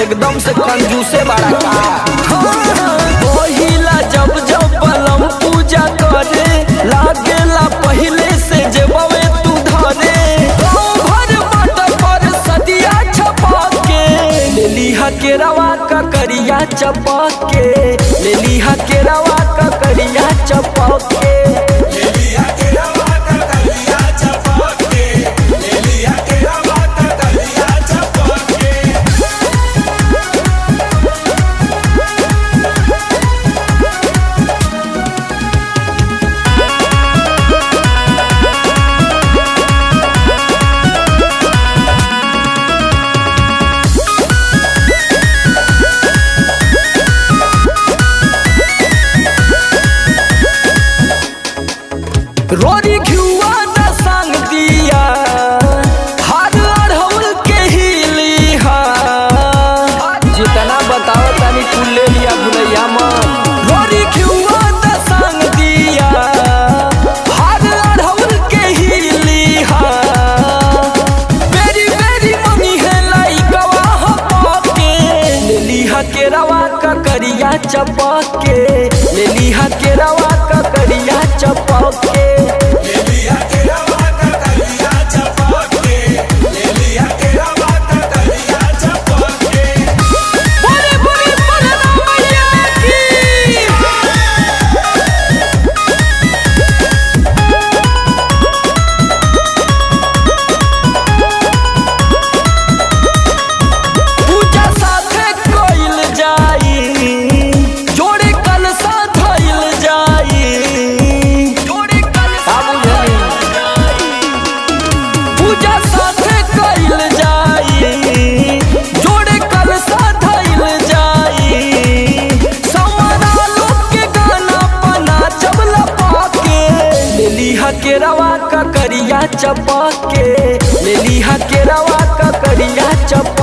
एकदम से कंजूसे बड़ा का। पहिला जब जब बलम पूजा करे लागेला पहले से जेबवे तू धरे। भर मट पर सदिया छपा के ले लिहा के रवा का करिया चपक के, ले लिहा के रवा का करिया चपक के। रोरी घुआ न संग दिया हाथ अढ़ौल के हिली हा। जितना बताओ तनी तू ले लिया भुलैया मन। रोरी घुआ न संग दिया हाथ अढ़ौल के हिली हा। बेरी बेरी मम्मी है लाई गवाह पाके ले लिहा के रवा का करिया चपक के, ले लिहा के रवा का करिया चपक के। के रवा का करिया चपक के ले लिहा के रवा का करिया चपक।